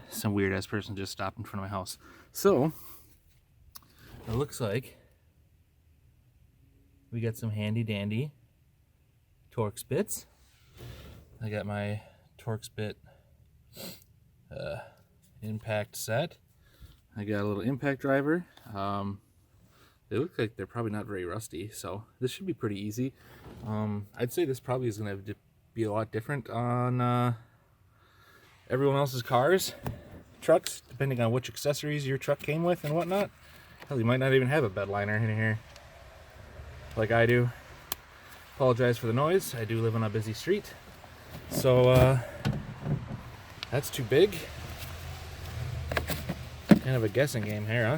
Some weird ass person just stopped in front of my house. So it looks like we got some handy dandy Torx bits. I got my Torx bit impact set. I got a little impact driver. They look like they're probably not very rusty, so this should be pretty easy. I'd say this probably is going to be a lot different on everyone else's cars, trucks, depending on which accessories your truck came with and whatnot. Hell, you might not even have a bed liner in here, like I do. Apologize for the noise. I do live on a busy street, so that's too big. Kind of a guessing game here, huh?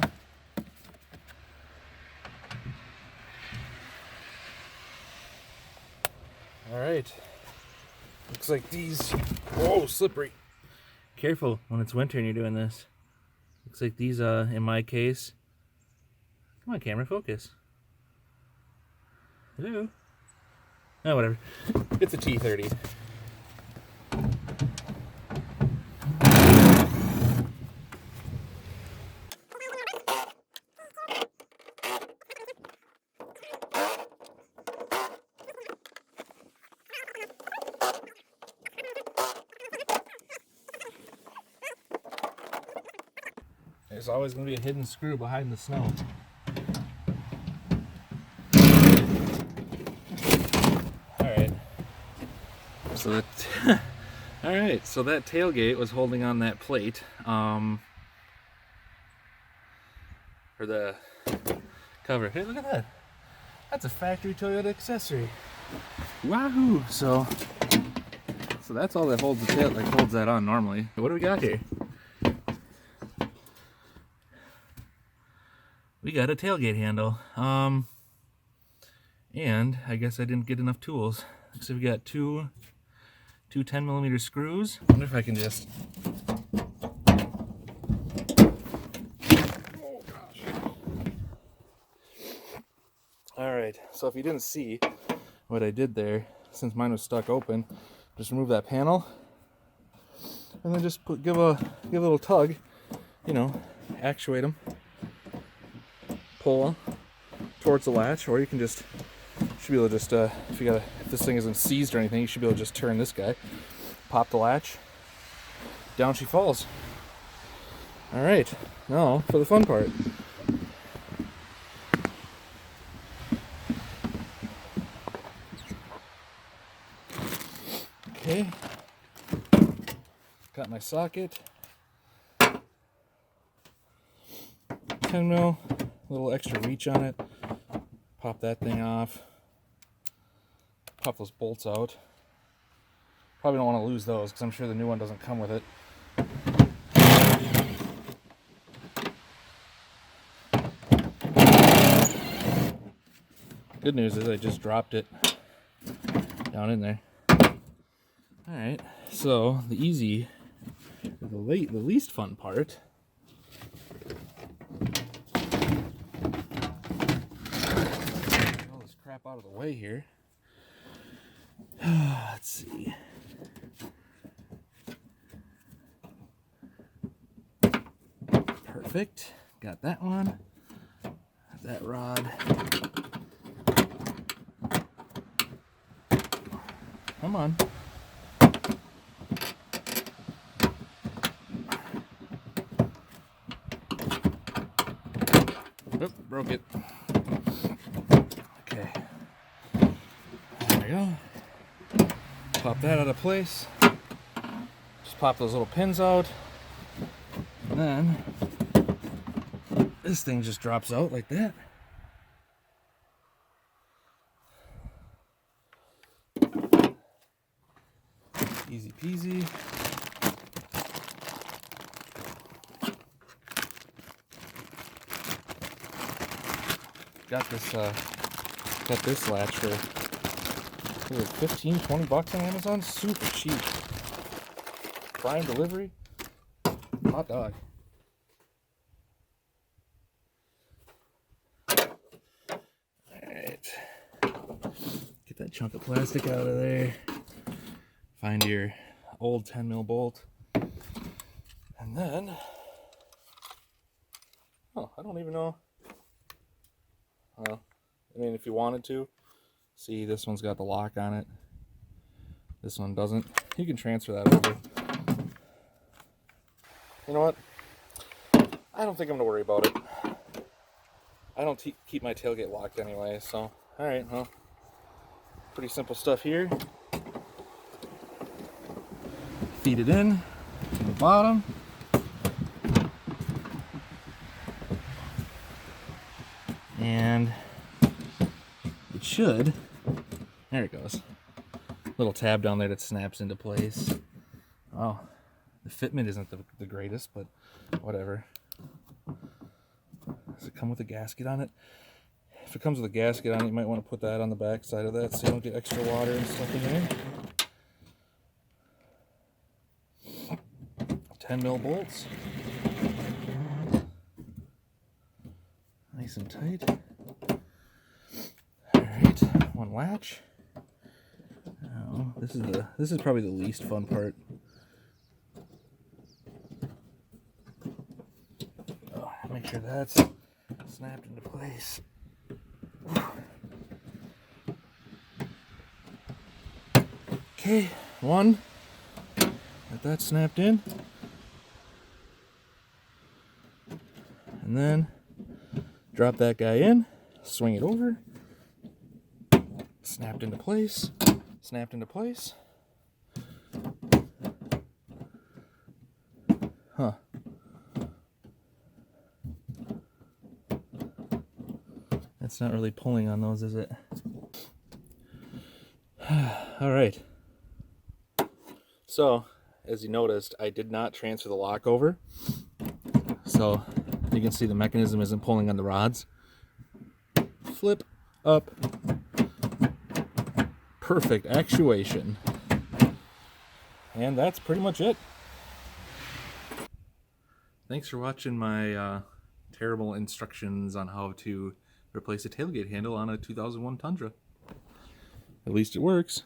All right. Looks like these. Whoa, slippery. Careful when it's winter and you're doing this. Looks like these, in my case. Come on, camera, focus. Hello. Oh, whatever. It's a T30. There's always going to be a hidden screw behind the snow. Alright. So that alright, so that tailgate was holding on that plate. For the cover. Hey, look at that. That's a factory Toyota accessory. Wahoo! So that's all that holds the tail, like holds that on normally. What do we got here? We got a tailgate handle. And I guess I didn't get enough tools. So we got two 10mm screws. I wonder if I can just. Oh gosh. Alright, so if you didn't see what I did there, since mine was stuck open, just remove that panel and then just give a little tug, you know, actuate them. Pull towards the latch, or you can just should be able to just if this thing isn't seized or anything, you should be able to just turn this guy, pop the latch, down she falls. All right, now for the fun part. Okay, got my socket, 10mm. A little extra reach on it. Pop that thing off. Pop those bolts out. Probably don't want to lose those because I'm sure the new one doesn't come with it. Good news is I just dropped it down in there. Alright, so the least fun part. Out of the way here. Let's see. Perfect. Got that one. That rod. Come on. Oop, broke it. Okay. There we go. Pop that out of place. Just pop those little pins out. And then this thing just drops out like that. Easy peasy. Got this latch for 15, 20 bucks on Amazon. Super cheap. Prime delivery. Hot dog. Alright. Get that chunk of plastic out of there. Find your old 10mm bolt. And then, oh, I don't even know. I mean, if you wanted to, see, this one's got the lock on it. This one doesn't. You can transfer that over. You know what? I don't think I'm going to worry about it. I don't keep my tailgate locked anyway, so, alright, well, pretty simple stuff here. Feed it in to the bottom. And it should, there it goes. Little tab down there that snaps into place. Oh, the fitment isn't the greatest, but whatever. Does it come with a gasket on it? If it comes with a gasket on it, you might want to put that on the back side of that so you don't get extra water and stuff in there. 10 mil bolts. Nice and tight. Alright, one latch. Now, this is probably the least fun part. Oh, make sure that's snapped into place. Okay, one. Get that snapped in. And then drop that guy in, swing it over, snapped into place, snapped into place. Huh. That's not really pulling on those, is it? All right. So, as you noticed, I did not transfer the lock over. So, you can see the mechanism isn't pulling on the rods. Flip up. Perfect actuation. And that's pretty much it. Thanks for watching my terrible instructions on how to replace a tailgate handle on a 2001 Tundra. At least it works.